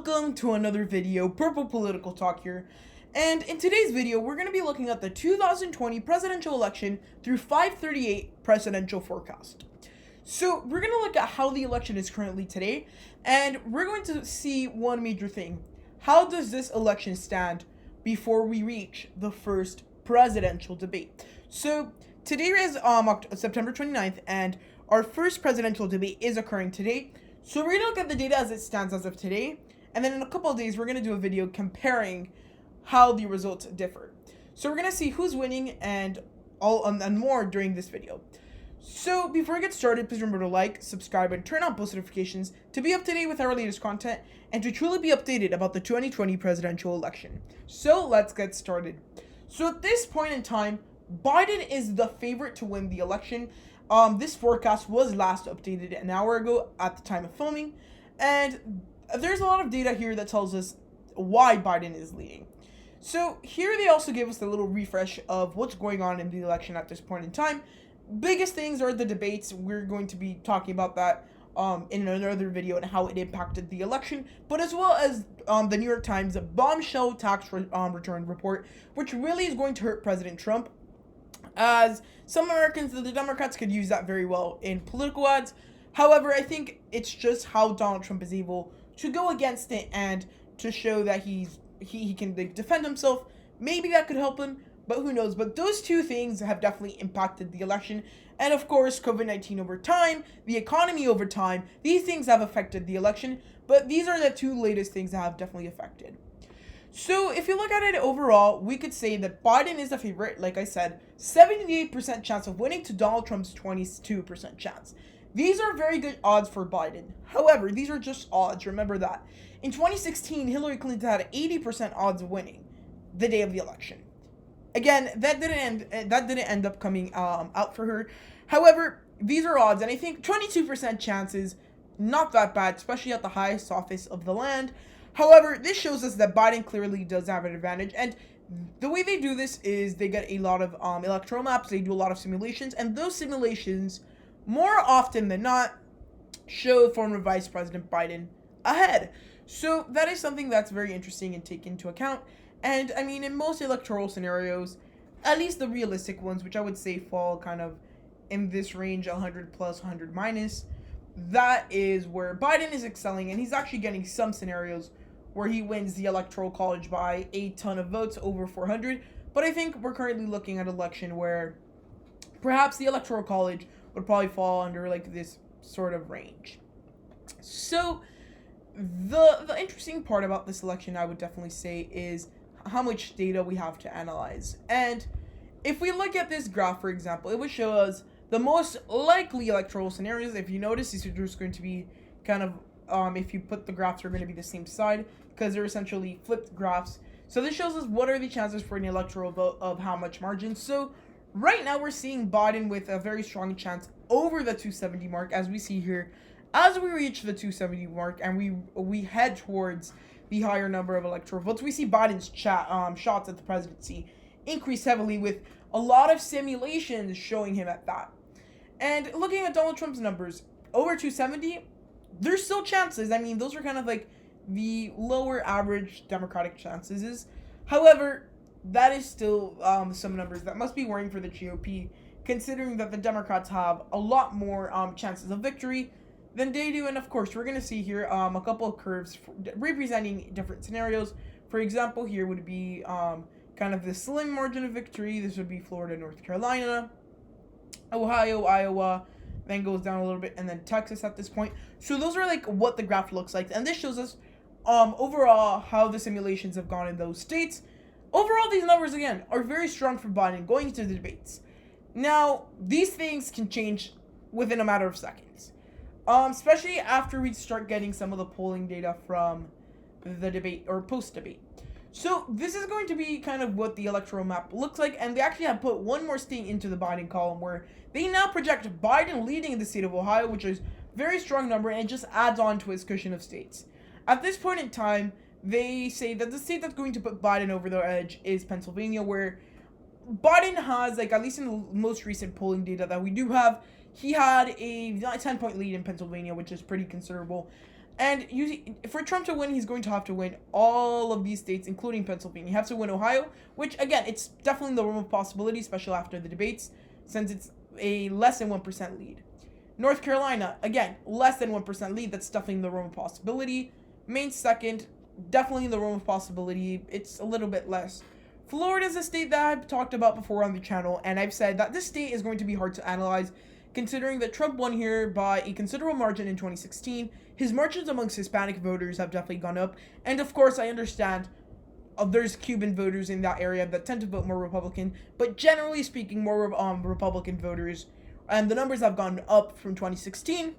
welcome to another video, Purple Political Talk here. And in today's video, we're going to be looking at the 2020 presidential election through 538 presidential forecast. So we're going to look at how the election is currently today, and we're going to see one major thing. How does this election stand before we reach the first presidential debate? So today is September 29th, and our first presidential debate is occurring today. So we're going to look at the data as it stands as of today, and then in a couple of days, we're going to do a video comparing how the results differ. So we're going to see who's winning and more during this video. So before we get started, please remember to like, subscribe, and turn on post notifications to be up to date with our latest content and to truly be updated about the 2020 presidential election. So let's get started. So at this point in time, Biden is the favorite to win the election. This forecast was last updated an hour ago at the time of filming, and there's a lot of data here that tells us why Biden is leading. So here they also give us a little refresh of what's going on in the election at this point in time. Biggest things are the debates. We're going to be talking about that in another video and how it impacted the election, but as well as the New York Times bombshell tax return report, which really is going to hurt President Trump, as some Americans, the Democrats, could use that very well in political ads. However, I think it's just how Donald Trump is able to go against it and to show that he can defend himself. Maybe that could help him, but who knows. But those two things have definitely impacted the election. And of course, COVID-19 over time, the economy over time, these things have affected the election. But these are the two latest things that have definitely affected. So if you look at it overall, we could say that Biden is the favorite, like I said, 78% chance of winning to Donald Trump's 22% chance. These are very good odds for Biden. However, these are just odds, remember that. In 2016, Hillary Clinton had 80% odds of winning the day of the election. Again, that didn't end up coming out for her. However, these are odds, and I think 22% chances, not that bad, especially at the highest office of the land. However, this shows us that Biden clearly does have an advantage, and the way they do this is they get a lot of electoral maps, they do a lot of simulations, and those simulations, more often than not, show former Vice President Biden ahead. So that is something that's very interesting and take into account. And I mean, in most electoral scenarios, at least the realistic ones, which I would say fall kind of in this range, 100 plus, 100 minus, that is where Biden is excelling, and he's actually getting some scenarios where he wins the Electoral College by a ton of votes, over 400. But I think we're currently looking at an election where perhaps the Electoral College would probably fall under like this sort of range. So the interesting part about this election, I would definitely say, is how much data we have to analyze. And if we look at this graph, for example, it would show us the most likely electoral scenarios. If you notice, these are just going to be kind of, if you put the graphs, are going to be the same side because they're essentially flipped graphs. So this shows us what are the chances for an electoral vote of how much margin. So right now we're seeing Biden with a very strong chance over the 270 mark, as we see here. As we reach the 270 mark and we head towards the higher number of electoral votes, we see Biden's shots at the presidency increase heavily, with a lot of simulations showing him at that. And looking at Donald Trump's numbers, over 270, there's still chances. I mean, those are kind of like the lower average Democratic chances. However, that is still some numbers that must be worrying for the GOP, considering that the Democrats have a lot more chances of victory than they do. And of course, we're going to see here a couple of curves representing different scenarios. For example, here would be kind of the slim margin of victory. This would be Florida, North Carolina, Ohio, Iowa, then goes down a little bit, and then Texas at this point. So those are like what the graph looks like, and this shows us overall how the simulations have gone in those states. Overall, these numbers, again, are very strong for Biden going into the debates. Now, these things can change within a matter of seconds, especially after we start getting some of the polling data from the debate or post-debate. So this is going to be kind of what the electoral map looks like, and they actually have put one more state into the Biden column where they now project Biden leading the state of Ohio, which is a very strong number, and it just adds on to his cushion of states. At this point in time, they say that the state that's going to put Biden over the edge is Pennsylvania, where Biden has, like, at least in the most recent polling data that we do have, he had a 10-point lead in Pennsylvania, which is pretty considerable. And for Trump to win, he's going to have to win all of these states, including Pennsylvania. He has to win Ohio, which, again, it's definitely in the realm of possibility, especially after the debates, since it's a less than 1% lead. North Carolina, again, less than 1% lead. That's definitely in the realm of possibility. Maine second, definitely in the realm of possibility. It's a little bit less. Florida is a state that I've talked about before on the channel, and I've said that this state is going to be hard to analyze, considering that Trump won here by a considerable margin in 2016. His margins amongst Hispanic voters have definitely gone up, and of course I understand there's Cuban voters in that area that tend to vote more Republican, but generally speaking, more Republican voters, and the numbers have gone up from 2016.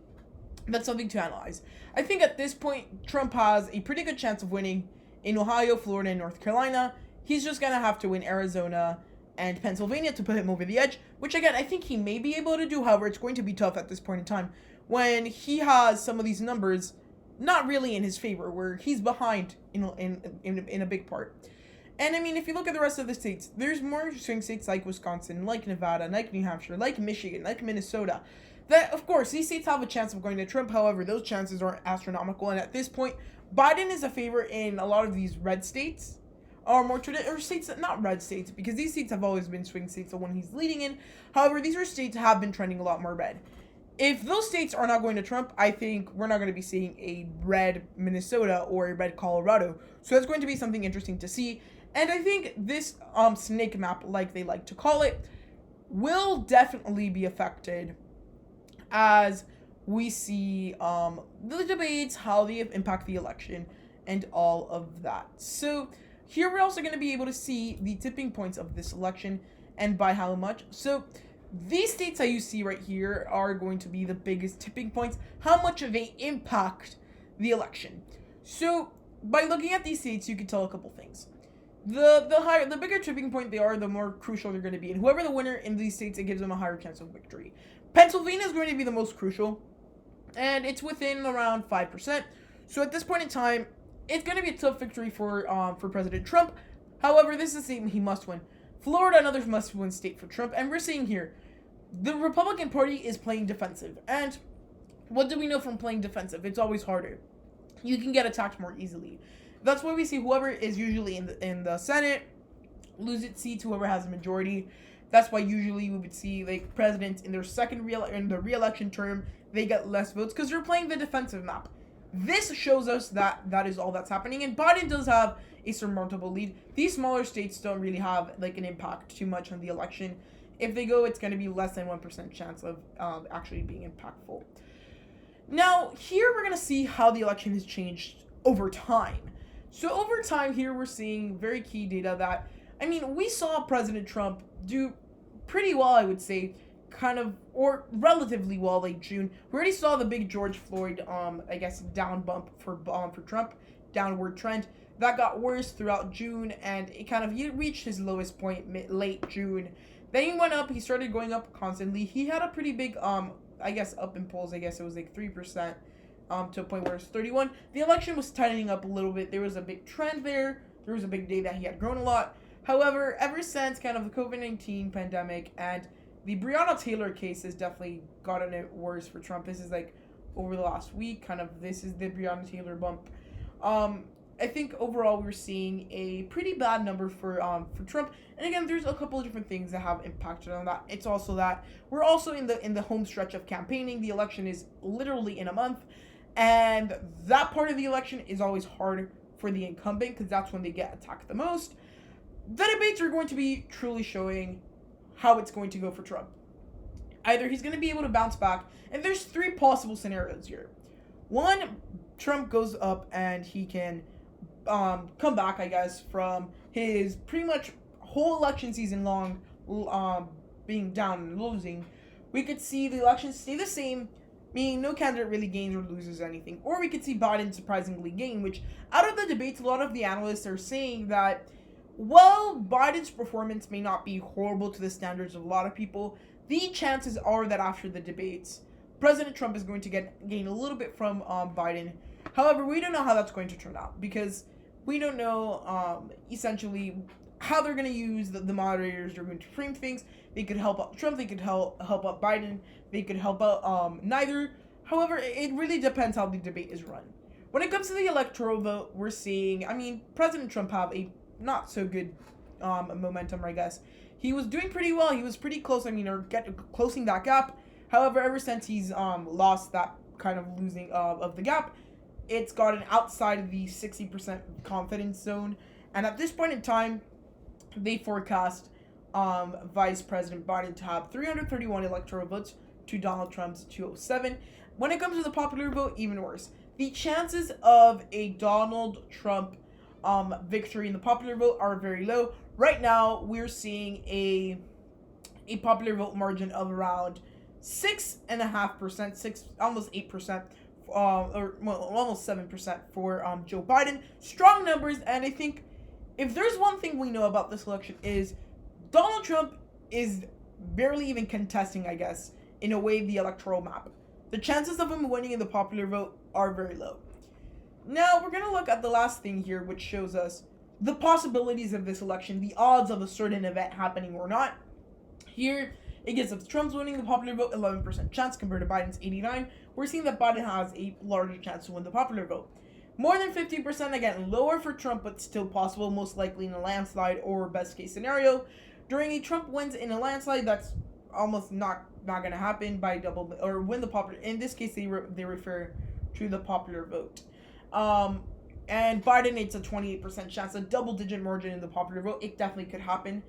That's something to analyze. I think at this point, Trump has a pretty good chance of winning in Ohio, Florida, and North Carolina. He's just going to have to win Arizona and Pennsylvania to put him over the edge, which, again, I think he may be able to do. However, it's going to be tough at this point in time when he has some of these numbers not really in his favor, where he's behind in a big part. And, I mean, if you look at the rest of the states, there's more swing states like Wisconsin, like Nevada, like New Hampshire, like Michigan, like Minnesota, that, of course, these states have a chance of going to Trump. However, those chances aren't astronomical. And at this point, Biden is a favorite in a lot of these red states, or more traditional states that not red states, because these states have always been swing states, the one he's leading in. However, these are states that have been trending a lot more red. If those states are not going to Trump, I think we're not going to be seeing a red Minnesota or a red Colorado. So that's going to be something interesting to see. And I think this snake map, like they like to call it, will definitely be affected as we see the debates, how they impact the election, and all of that. So here we're also going to be able to see the tipping points of this election and by how much. So these states that you see right here are going to be the biggest tipping points, how much they impact the election. So by looking at these states, you can tell a couple things. The bigger tipping point they are, the more crucial they're going to be. And whoever the winner in these states, it gives them a higher chance of victory. Pennsylvania is going to be the most crucial, and it's within around 5%. So at this point in time, it's going to be a tough victory for President Trump. However, this is a state he must win. Florida, another must-win state for Trump. And we're seeing here, the Republican Party is playing defensive. And what do we know from playing defensive? It's always harder. You can get attacked more easily. That's why we see whoever is usually in the Senate lose its seat to whoever has a majority. That's why usually we would see like presidents in their re-election term, they get less votes because they're playing the defensive map. This shows us that that is all that's happening, and Biden does have a surmountable lead. These smaller states don't really have like an impact too much on the election. If they go, it's going to be less than 1% chance of actually being impactful. Now, here we're going to see how the election has changed over time. So over time here, we're seeing very key data that, I mean, we saw President Trump do pretty well, I would say, kind of, or relatively well, like June. We already saw the big George Floyd, I guess, down bump for Trump, downward trend. That got worse throughout June, and it kind of reached his lowest point late June. Then he went up, he started going up constantly. He had a pretty big, I guess, up in polls. I guess it was like 3%, to a point where it's 31. The election was tightening up a little bit. There was a big trend there. There was a big day that he had grown a lot. However, ever since kind of the COVID-19 pandemic and the Breonna Taylor case has definitely gotten it worse for Trump. This is like over the last week, kind of this is the Breonna Taylor bump. I think overall we're seeing a pretty bad number for Trump. And again, there's a couple of different things that have impacted on that. It's also that we're also in the home stretch of campaigning. The election is literally in a month, and that part of the election is always hard for the incumbent because that's when they get attacked the most. The debates are going to be truly showing how it's going to go for Trump. Either he's going to be able to bounce back, and there's three possible scenarios here. One, Trump goes up and he can come back, I guess, from his pretty much whole election season long being down and losing. We could see the elections stay the same, meaning no candidate really gains or loses anything. Or we could see Biden surprisingly gain, which out of the debates, a lot of the analysts are saying that while Biden's performance may not be horrible to the standards of a lot of people, the chances are that after the debates, President Trump is going to gain a little bit from Biden. However, we don't know how that's going to turn out because we don't know essentially how they're going to use the moderators. They're going to frame things. They could help out Trump. They could help out Biden. They could help out neither. However, it really depends how the debate is run. When it comes to the electoral vote, we're seeing, President Trump have a not so good momentum, I guess. He was doing pretty well. He was pretty close, closing that gap. However, ever since he's lost that kind of losing of the gap, it's gotten outside of the 60% confidence zone. And at this point in time, they forecast Vice President Biden to have 331 electoral votes to Donald Trump's 207. When it comes to the popular vote, even worse. The chances of a Donald Trump victory in the popular vote are very low. Right now, we're seeing a popular vote margin of around 6.5%, almost 8%, almost 7% for Joe Biden. Strong numbers, and I think if there's one thing we know about this election is Donald Trump is barely even contesting, I guess, in a way, the electoral map. The chances of him winning in the popular vote are very low. Now, we're going to look at the last thing here, which shows us the possibilities of this election, the odds of a certain event happening or not. Here, it gives us Trump's winning the popular vote, 11% chance compared to Biden's 89%. We're seeing that Biden has a larger chance to win the popular vote. More than 50%, again, lower for Trump, but still possible, most likely in a landslide or best case scenario. During a Trump wins in a landslide, that's almost not going to happen by double, or win the popular. In this case, they refer to the popular vote. And Biden, it's a 28% chance, a double-digit margin in the popular vote. It definitely could happen.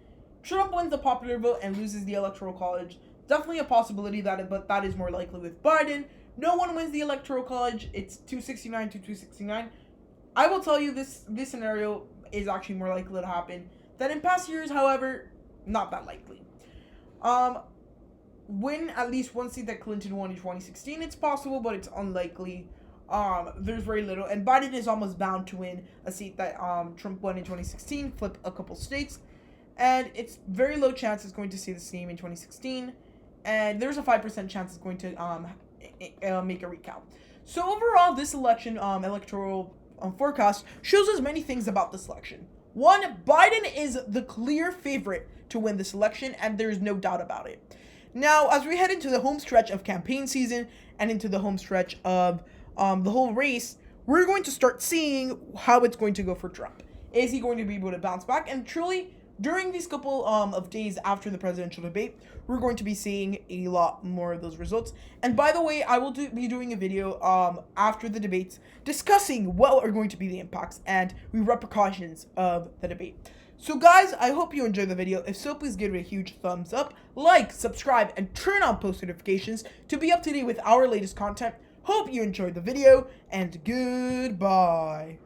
Trump wins the popular vote and loses the Electoral College. Definitely a possibility but that is more likely with Biden. No one wins the Electoral College. It's 269 to 269. I will tell you this scenario is actually more likely to happen than in past years. However, not that likely. Win at least one seat that Clinton won in 2016. It's possible, but it's unlikely. There's very little, and Biden is almost bound to win a seat that Trump won in 2016, flip a couple states, and it's very low chance it's going to stay the same in 2016, and there's a 5% chance it's going to make a recount. So overall, this election electoral forecast shows us many things about this election. One, Biden is the clear favorite to win this election, and there's no doubt about it. Now, as we head into the home stretch of campaign season and into the home stretch of the whole race, we're going to start seeing how it's going to go for Trump. Is he going to be able to bounce back? And truly, during these couple of days after the presidential debate, we're going to be seeing a lot more of those results. And by the way, I will be doing a video after the debates discussing what are going to be the impacts and the repercussions of the debate. So guys, I hope you enjoyed the video. If so, please give it a huge thumbs up, like, subscribe, and turn on post notifications to be up to date with our latest content. Hope you enjoyed the video, and goodbye.